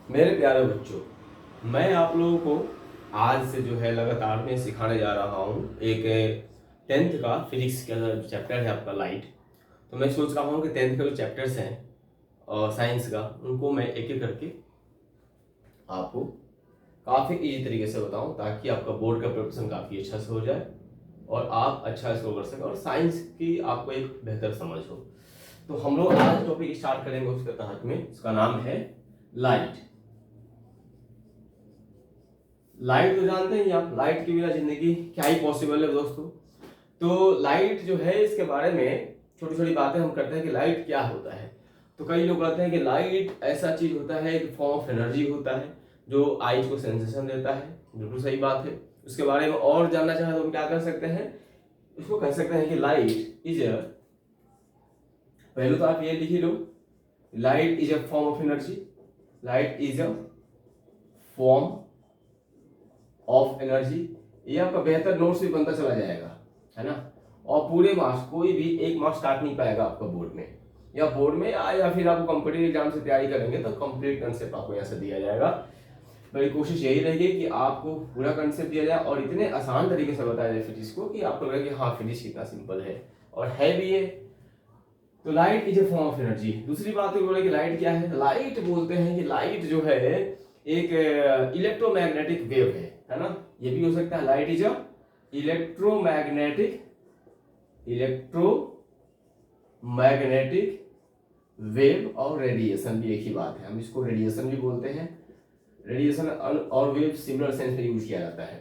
मेरे प्यारे बच्चों, मैं आप लोगों को आज से जो है लगातार मैं सिखाने जा रहा हूँ एक 10th का फिजिक्स का चैप्टर है आपका लाइट। तो मैं सोच रहा हूँ कि 10th का जो चैप्टर्स हैं और साइंस का उनको मैं एक एक करके आपको काफ़ी इजी तरीके से बताऊँ ताकि आपका बोर्ड का प्रिपरेशन काफ़ी अच्छा से हो जाए और आप अच्छा स्कोर कर सकें और साइंस की आपको एक बेहतर समझ हो। तो हम लोग आज टॉपिक स्टार्ट करेंगे उसके तहत में, उसका नाम है लाइट। लाइट तो जानते हैं आप, लाइट के बिना जिंदगी क्या ही पॉसिबल है दोस्तों। तो लाइट जो है इसके बारे में छोटी छोटी बातें हम करते हैं कि लाइट क्या होता है। तो कई लोग कहते हैं कि लाइट ऐसा चीज होता है, एक फॉर्म ऑफ एनर्जी होता है जो आइज को सेंसेशन देता है। बिल्कुल सही बात है। उसके बारे में और जानना चाहें तो हम क्या कर सकते हैं, उसको कह सकते हैं कि लाइट इज अ, पहले तो आप ये लिख ही लो, light is a form of energy. Light is a form of energy. ये आपका बेहतर नोट्स भी बनता चला जाएगा, है ना। और पूरे मार्क्स, कोई भी एक मार्क्स काट नहीं पाएगा आपका बोर्ड में, या बोर्ड में या फिर आपको कॉम्पिटिटिव एग्जाम से तैयारी करेंगे तो कंप्लीट कंसेप्ट आपको यहाँ से दिया जाएगा। मेरी कोशिश यही रहेगी कि आपको पूरा कंसेप्ट दिया जाए और इतने आसान तरीके से बताया जाए फिजिक्स को कि आपको लगे कि हाँ फिजिक्स कितना सिंपल है, और है भी ये। तो light is a form of energy. दूसरी बात तो बोले कि लाइट क्या है, लाइट बोलते हैं कि लाइट जो है एक इलेक्ट्रोमैग्नेटिक वेव है ना। ये भी हो सकता है, light is a electromagnetic electromagnetic wave और रेडिएशन भी एक ही बात है, हम इसको रेडिएशन भी बोलते हैं। रेडिएशन और वेव सिमिलर सेंस में यूज किया जाता है।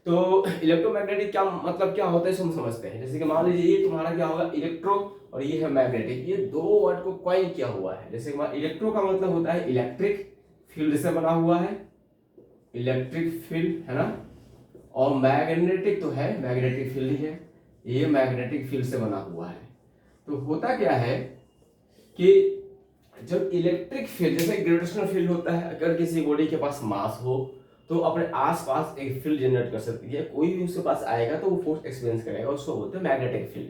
तो इलेक्ट्रोमैग्नेटिक क्या मतलब क्या होता है हम समझते हैं। जैसे कि मान लीजिए ये तुम्हारा क्या होगा, इलेक्ट्रो, और ये है मैग्नेटिक। ये दो वर्ड को क्वाइन किया हुआ है। जैसे इलेक्ट्रो का मतलब होता है इलेक्ट्रिक फील्ड से बना हुआ है, इलेक्ट्रिक फील्ड है ना। और मैग्नेटिक तो है, मैग्नेटिक फील्ड ही है, ये मैग्नेटिक फील्ड से बना हुआ है। तो होता क्या है कि जब इलेक्ट्रिक फील्ड, जैसे ग्रेविटेशनल फील्ड होता है, अगर किसी बॉडी के पास मास हो तो अपने आसपास एक फील्ड जनरेट कर सकती है। कोई भी उसके पास आएगा तो वो फोर्स एक्सपीरियंस करेगा, उसको बोलते हैं magnetic field,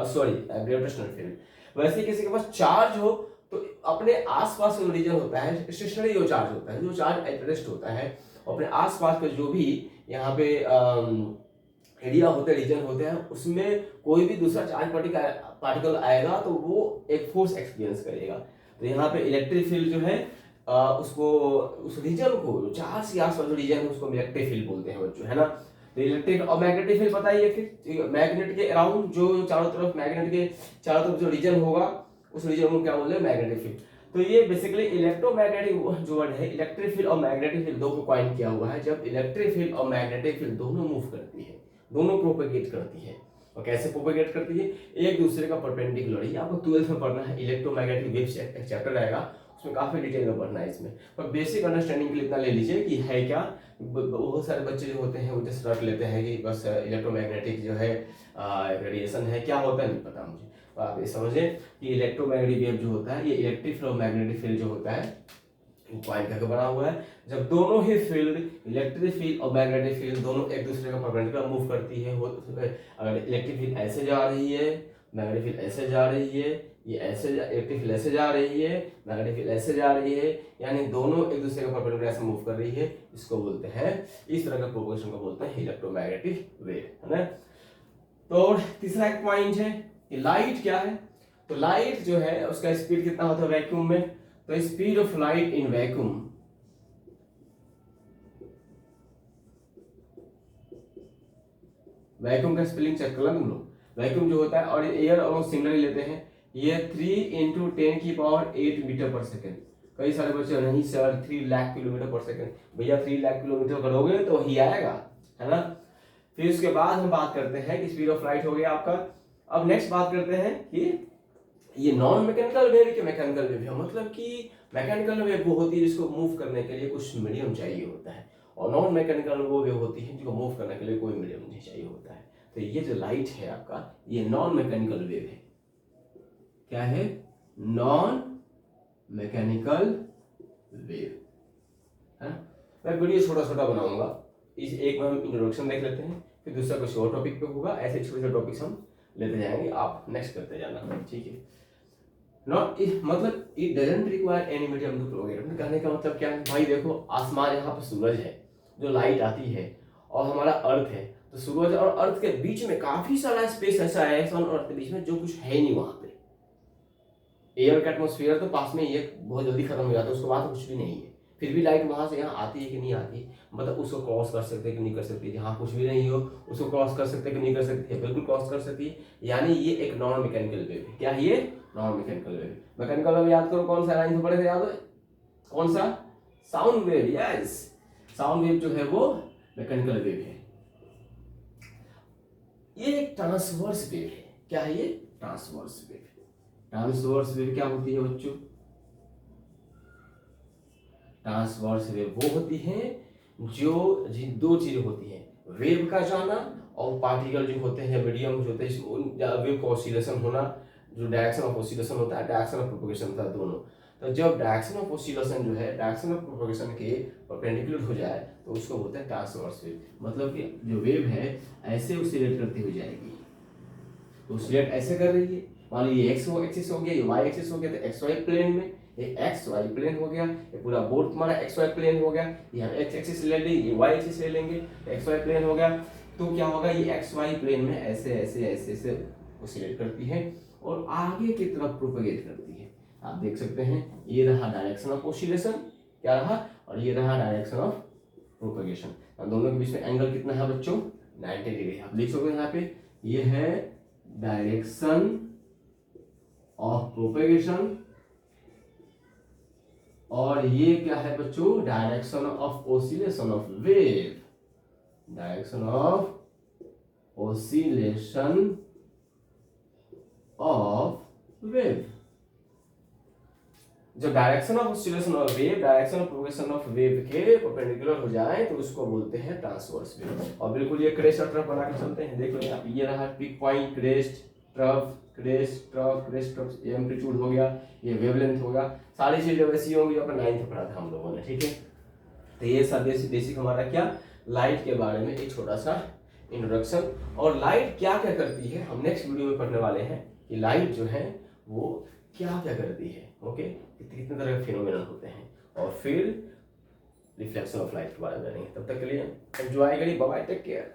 sorry gravitational field. वैसे किसी के पास चार्ज हो तो अपने आसपास जो रीजन होता है, स्टेशनरी जो चार्ज होता है, जो चार्ज एट रेस्ट होता है, अपने आसपास का जो भी यहाँ पे एरिया होते हैं, रीजन होते हैं, उसमें कोई भी दूसरा चार्ज पार्टिकल आएगा तो वो एक फोर्स एक्सपीरियंस करेगा। तो यहाँ पे इलेक्ट्रिक फील्ड जो है उसको, उस रीजन को, जो चार्ज के आसपास जो रीजन है उसको इलेक्ट्रिक फील्ड बोलते हैं बच्चों, है ना। तो इलेक्ट्रिक और मैग्नेटिक फील्ड बताइए फिर, मैग्नेट के अराउंड जो चारों तरफ, मैग्नेट के चारों तरफ जो रीजन होगा उस रीजन को क्या बोलते हैं, मैग्नेटिक फील्ड। तो ये बेसिकली इलेक्ट्रोमैग्नेटिक जो वर्ड है, इलेक्ट्रिक फील्ड और मैग्नेटिक फील्ड दो को क्वाइन किया हुआ है। जब इलेक्ट्रिक फील्ड और मैग्नेटिक फील्ड दोनों मूव करती है, दोनों प्रोपेगेट करती है। और कैसे प्रोपेगेट करती है, एक दूसरे का परपेंडिकुलर। ये आपको 12th में पढ़ना है, इलेक्ट्रोमैग्नेटिक वेव्स एक चैप्टर आएगा, उसमें काफी डिटेल में पढ़ना है इसमें। पर बेसिक अंडरस्टैंडिंग के लिए इतना ले लीजिए कि है क्या। बहुत सारे बच्चे जो होते हैं वो जस्ट रट लेते हैं कि बस इलेक्ट्रोमैग्नेटिक जो है रेडिएशन है, क्या होता है नहीं पता मुझे। तो आप ये समझें कि इलेक्ट्रोमैग्नेटिक वेव जो होता है, ये इलेक्ट्रिक फील्ड और मैग्नेटिक फील्ड जो होता है क्वाइन करके बना हुआ है। जब दोनों ही फील्ड, इलेक्ट्रिक फील्ड और मैग्नेटिक फील्ड, दोनों एक दूसरे का परपेंडिकुलर मूव करती है, अगर इलेक्ट्रिक फील्ड ऐसे जा रही है, मैग्नेटिक फील्ड ऐसे जा रही है, ये ऐसे इलेक्ट्रिक फील्ड ऐसे जा रही है, मैग्नेटिक फील्ड ऐसे जा रही है, यानी दोनों एक दूसरे का परपेंडिकुलर ऐसे मूव कर रही है, इसको बोलते हैं, इस तरह का प्रोपगेशन को बोलते हैं इलेक्ट्रोमैग्नेटिक वेव, है ना। तो तीसरा एक पॉइंट है कि लाइट क्या है। तो लाइट जो है उसका स्पीड कितना होता है वैक्यूम में। तो speed of light in vacuum, vacuum का स्पेलिंग चेक कर लो। वैक्यूम जो होता है, और एयर ऑलमोस्ट सिमिलर लेते हैं, ये 3 × 10⁸ मीटर पर सेकेंड। कई सारे बच्चे, नहीं सर 3 लाख किलोमीटर पर सेकेंड। भैया 3 लाख किलोमीटर करोगे तो वही आएगा, है ना। फिर उसके बाद हम बात करते हैं कि स्पीड ऑफ लाइट हो गया आपका। अब नेक्स्ट बात करते हैं कि ये नॉन मैकेनिकल वेव के मैकेनिकल वेव है। मतलब कि मैकेनिकल वेव वो होती है जिसको मूव करने के लिए कुछ मीडियम चाहिए होता है, और नॉन मैकेनिकल वो वेव होती है जिसको मूव करने के लिए कोई मीडियम नहीं चाहिए होता है। तो ये जो लाइट है आपका, ये नॉन मैकेनिकल वेव है। क्या है, नॉन मैकेनिकल वेव, है। मैं वीडियो छोटा छोटा बनाऊंगा, इस एक में हम इंट्रोडक्शन देख लेते हैं, फिर दूसरा कुछ और टॉपिक पे होगा, ऐसे छोटे छोटे टॉपिक्स हम लेते जाएंगे, आप नेक्स्ट करते जाना, ठीक है। नॉट मतलब it doesn't require any medium to propagate. कहने का मतलब क्या है भाई, देखो आसमान, यहाँ पर सूरज है जो लाइट आती है, और हमारा अर्थ है, तो सूरज और अर्थ के बीच में काफी सारा स्पेस ऐसा है सन और अर्थ के बीच में जो कुछ है नहीं वहां पे। एयर का एटमोस्फेयर तो पास में ही है, बहुत जल्दी खत्म हो जाता है, उसके बाद कुछ भी नहीं है, फिर भी लाइट वहां से यहाँ आती है कि नहीं आती, मतलब उसको क्रॉस कर सकते हैं कि नहीं कर सकती, जहाँ कुछ भी नहीं हो उसको क्रॉस कर सकते हैं कि नहीं कर सकती है, बिल्कुल क्रॉस कर सकती है। यानी ये एक नॉन मैकेनिकल वेव है। क्या है ये? Non mechanical wave. Mechanical wave याद करो कौन सा लाइन से पढ़े थे, याद है कौन सा? Sound wave. Yes, sound wave जो है वो मैकेनिकल वेव है। ये एक ट्रांसवर्स वेव है। क्या है ये? Transverse wave. ट्रांसवर्स वेव क्या होती है बच्चों? ट्रांसवर्स वेव वो होती है जो दो चीजें होती हैं, वेव का जाना और पार्टिकल जो होते हैं, मीडियम जो होते हैं, वेव का ऑसिलेशन होना, जो डायरेक्शन ऑफ ऑसिलेशन होता है, डायरेक्शन ऑफ प्रोपगेशन होता है, दोनों। तो जब डायरेक्शन ऑफ ऑसिलेशन जो है डायरेक्शन ऑफ प्रोपगेशन के परपेंडिकुलर हो जाए तो उसको बोलते हैं ट्रांसवर्स वेव। मतलब कि जो वेव है ऐसे ऑसिलेट करती हुई जाएगी, तो ऑसिलेट ऐसे कर रही है, मान लीजिए एक्स एक्सिस हो गया, ये वाई एक्सिस हो गया, तो एक्स वाई प्लेन में ये एक्स वाई प्लेन हो गया, ये पूरा बोर्ड तुम्हारा एक्स वाई प्लेन हो गया, ये हम एक्स एक्सिस ले लेंगे, ये वाई एक्सिस ले लेंगे, एक्स वाई प्लेन हो गया। तो क्या होगा, ये एक्स वाई प्लेन में ऐसे ऐसे ऐसे ऐसे ऑसिलेट करती है और आगे की तरफ प्रोपेगेट करती है। आप देख सकते हैं ये रहा डायरेक्शन ऑफ ऑसिलेशन, क्या रहा, और ये रहा डायरेक्शन ऑफ प्रोपेगेशन। दोनों के बीच में एंगल कितना है बच्चों? 90 डिग्री। आप लिख सकते हैं यहाँ पे, ये है डायरेक्शन ऑफ प्रोपेगेशन और ये क्या है बच्चों? Direction of oscillation of wave. Direction of oscillation of wave. जो direction of oscillation of wave direction of propagation of wave के परपेंडिकुलर हो जाए तो उसको बोलते हैं ट्रांसवर्स वेव। और बिल्कुल ये क्रेस्ट और ट्रफ बना के चलते हैं। देख लो यहाँ पे ये रहा peak point, crest, trough, crest, trough, crest, trough, ये एम्पलीट्यूड हो गया, ये वेवलेंथ होगा। सारी चीजें वैसी होंगी जो अपना 9th पढ़ा था हम लोगों ने, ठीक है। तो ये सब बेसिक हमारा क्या, लाइट के बारे में एक छोटा सा इंट्रोडक्शन। और लाइट क्या क्या करती है हम नेक्स्ट वीडियो में पढ़ने वाले हैं कि लाइट जो है वो क्या क्या करती है, ओके, कितने तरह के फिनोमेनन होते हैं, और फिर रिफ्लेक्शन ऑफ लाइट के बारे में जानेंगे। तब तक के लिए एंजॉय करिए, बाय बाय, टेक केयर।